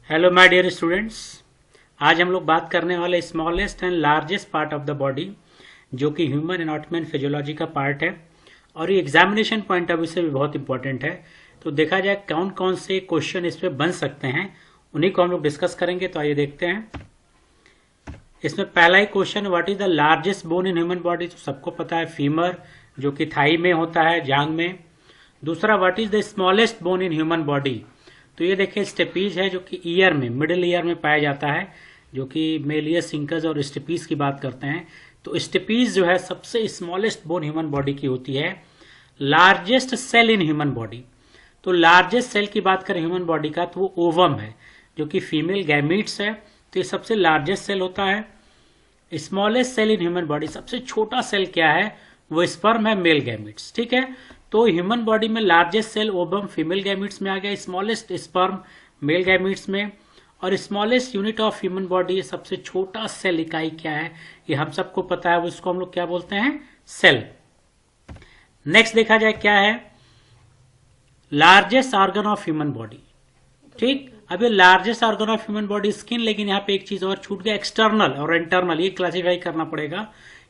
Hello my dear students. आज हम लोग बात करने वाले smallest and largest part of the body जो कि ह्यूमन एनाटॉमी एंड फिजियोलॉजी का पार्ट है और ये एग्जामिनेशन पॉइंट ऑफ व्यू से भी बहुत इंपॉर्टेंट है। तो देखा जाए कौन कौन से क्वेश्चन इस पे बन सकते हैं, उन्हीं को हम लोग डिस्कस करेंगे। तो आइए देखते हैं। इसमें पहला ही question, what is the largest bone in human body. तो सबको पता है फीमर, जो कि थाई में होता है, जांग में। दूसरा, what is the smallest bone in human body. तो ये देखिए स्टेपीज है, जो कि ईयर में, मिडिल ईयर में पाया जाता है, जो कि मेलियस इंकस और स्टेपीज की बात करते हैं। तो स्टेपीज जो है सबसे स्मॉलेस्ट बोन ह्यूमन बॉडी की होती है। Largest cell in human body, तो लार्जेस्ट सेल की बात करें ह्यूमन बॉडी का तो वो ओवम है, जो कि फीमेल गैमीट्स है। तो ये सबसे लार्जेस्ट सेल होता है। Smallest cell in human body, सबसे छोटा सेल क्या है, वो स्पर्म है, मेल गैमीट्स। ठीक है, तो ह्यूमन बॉडी में largest cell ovum female gametes में आ गया, स्मॉलेस्ट स्पर्म मेल गैमीट्स में, और smallest unit of human body, सबसे छोटा सेल इकाई क्या है, ये हम सबको पता है, उसको हम लोग क्या बोलते हैं, सेल। नेक्स्ट देखा जाए क्या है, largest organ of human body. ठीक, अब ये largest organ of human body skin, लेकिन यहाँ पे एक चीज और छूट गया, एक्सटर्नल और इंटरनल, ये क्लासीफाई करना पड़ेगा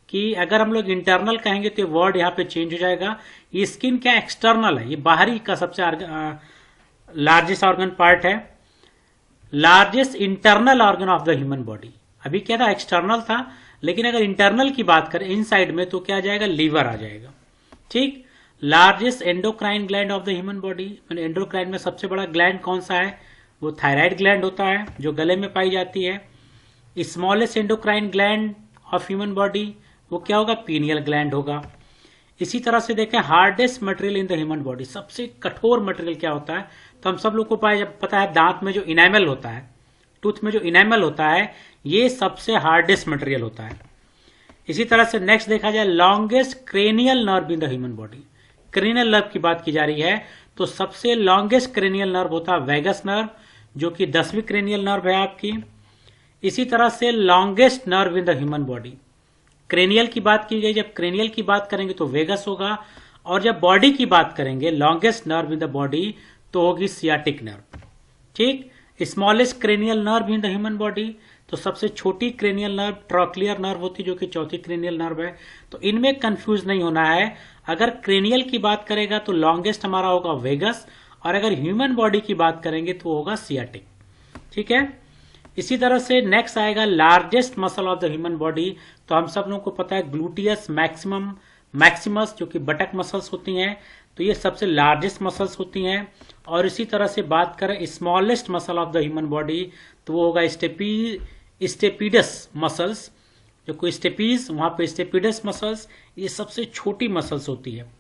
कि अगर हम लोग इंटरनल कहेंगे तो ये वर्ड यहाँ पे चेंज हो जाएगा। ये स्किन क्या एक्सटर्नल है, ये बाहरी का सबसे लार्जेस्ट ऑर्गन पार्ट है। Largest internal organ of the human body, अभी क्या था, एक्सटर्नल था, लेकिन अगर इंटरनल की बात करें इनसाइड में तो क्या आ जाएगा, लीवर आ जाएगा। ठीक, largest endocrine gland of the human body, मैंने एंडोक्राइन में सबसे बड़ा ग्लैंड कौन सा है, वो थायराइड ग्लैंड होता है, जो गले में पाई जाती है। Smallest endocrine gland of human body, वो क्या होगा, पीनियल ग्लैंड होगा। इसी तरह से देखें, hardest material in the human body, सबसे कठोर मटेरियल क्या होता है, तो हम सब लोग को पता है दांत में जो इनेमल होता है, टूथ में जो इनेमल होता है, ये सबसे हार्डेस्ट मटेरियल होता है। इसी तरह से नेक्स्ट देखा जाए, longest cranial nerve in the human body. Cranial nerve की बात की जा रही है तो सबसे लॉन्गेस्ट क्रेनियल नर्व होता है वेगस नर्व, जो कि 10वीं क्रेनियल नर्व है आपकी। इसी तरह से longest nerve in the human body, cranial की बात की गई, जब क्रेनियल की बात करेंगे तो वेगस होगा, और जब बॉडी की बात करेंगे longest nerve in the body तो होगी सियाटिक नर्व। ठीक, smallest cranial nerve in the human body, तो सबसे छोटी क्रेनियल नर्व ट्रॉक्लियर नर्व होती है, जो कि चौथी क्रेनियल नर्व है। तो इनमें कंफ्यूज नहीं होना है, अगर क्रेनियल की बात करेगा तो लॉन्गेस्ट हमारा होगा वेगस, और अगर ह्यूमन बॉडी की बात करेंगे तो होगा सियाटिक। ठीक है, इसी तरह से नेक्स्ट आएगा largest muscle of the human body. तो हम सब लोगों को पता है ग्लूटियस मैक्सिमस, जो कि बटक मसल्स होती हैं, तो ये सबसे लार्जेस्ट मसल्स होती हैं। और इसी तरह से बात करें smallest muscle of the human body, तो वो होगा स्टेपिडस मसल्स, जो कोई स्टेपीज, वहां पे स्टेपिडस मसल्स, ये सबसे छोटी मसल्स होती है।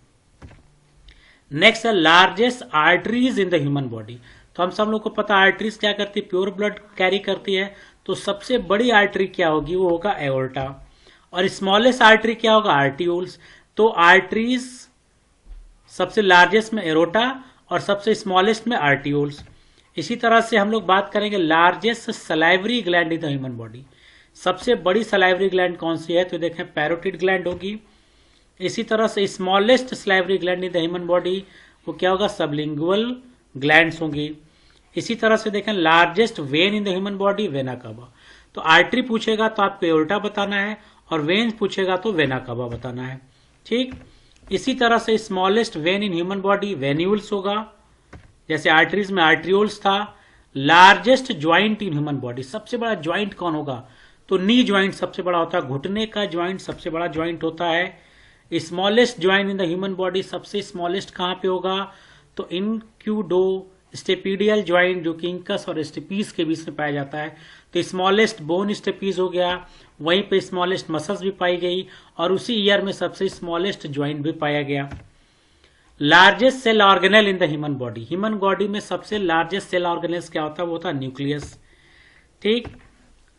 नेक्स्ट है largest arteries in the human body. तो हम सब लोग को पता है आर्टरीज क्या करती है, प्योर ब्लड कैरी करती है, तो सबसे बड़ी आर्टरी क्या होगी, वो होगा एओर्टा। और स्मॉलेस्ट आर्टरी क्या होगा, आर्टियोल्स। तो आर्टरीज सबसे लार्जेस्ट में एरोटा और सबसे स्मॉलेस्ट में आर्टियोल्स। इसी तरह से हम लोग बात करेंगे largest salivary gland in the human body, सबसे बड़ी सलाइवरी ग्लैंड कौन सी है, तो देखें पैरोटिड ग्लैंड होगी। इसी तरह से smallest salivary gland in the human body, वो क्या होगा, सबलिंगुअल ग्लैंड्स होंगी। इसी तरह से देखें largest when in the human body, vena cava. तो आर्टरी पूछेगा तो आपको एओर्टा बताना है, और वेन पूछेगा तो वेना कावा बताना है। ठीक, इसी तरह से smallest when in human body venules होगा, जैसे आर्टरीज में आर्ट्रियोल्स था। लार्जेस्ट ज्वाइंट इन ह्यूमन बॉडी, सबसे बड़ा ज्वाइंट कौन होगा, तो नी ज्वाइंट सबसे बड़ा होता है, घुटने का ज्वाइंट सबसे बड़ा ज्वाइंट होता है। Smallest joint in the human body, सबसे स्मॉलेस्ट कहां पे होगा, तो इनक्यूडो स्टेपीडियल ज्वाइंट, जो कि इंकस और स्टेपीज के बीच में पाया जाता है। तो स्मॉलेस्ट बोन स्टेपीज हो गया, वहीं पे स्मॉलेस्ट मसल्स भी पाई गई, और उसी ईयर में सबसे स्मॉलेस्ट ज्वाइंट भी पाया गया। Largest cell organelle in the human body, human body में सबसे लार्जेस्ट सेल ऑर्गेनल्स क्या होता है, वो होता है न्यूक्लियस। ठीक,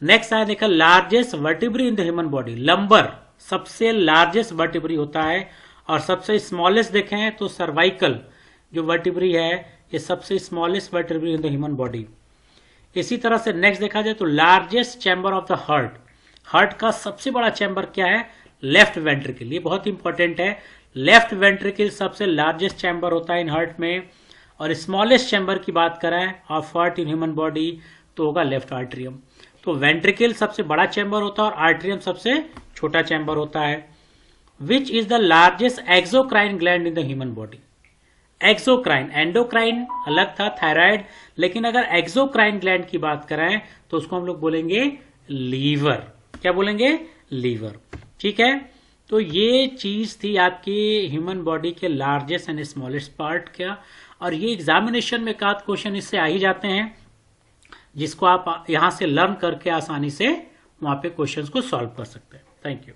नेक्स्ट आया देखा largest vertebrae in the human body, lumbar सबसे लार्जेस्ट वर्टिब्री होता है, और सबसे स्मॉलेस्ट देखें तो सर्वाइकल जो वर्टिब्री है, ये सबसे smallest vertebrae in the human body. इसी तरह से नेक्स्ट देखा जाए तो largest chamber of the heart, heart का सबसे बड़ा चैम्बर क्या है, लेफ्ट वेंट्रिकल, ये बहुत इंपॉर्टेंट है। लेफ्ट वेंट्रिकल सबसे लार्जेस्ट चैम्बर होता है इन हार्ट में। और स्मॉलेस्ट चैम्बर की बात करें of heart in human body, तो होगा लेफ्ट आर्ट्रियम। तो वेंट्रिकल सबसे बड़ा चैम्बर होता है और आर्ट्रियम सबसे छोटा चैम्बर होता है। Which is the largest exocrine gland in the human body? Exocrine, endocrine अलग था, थायराइड, लेकिन अगर एक्सोक्राइन ग्लैंड की बात करें तो उसको हम लोग बोलेंगे लीवर। क्या बोलेंगे? लीवर। ठीक है, तो ये चीज थी आपकी ह्यूमन बॉडी के लार्जेस्ट एंड स्मॉलेस्ट पार्ट का, और ये एग्जामिनेशन में का क्वेश्चन इससे आ ही जाते हैं, जिसको आप यहां से लर्न करके आसानी से वहां पे क्वेश्चंस को सॉल्व कर सकते हैं। Thank you.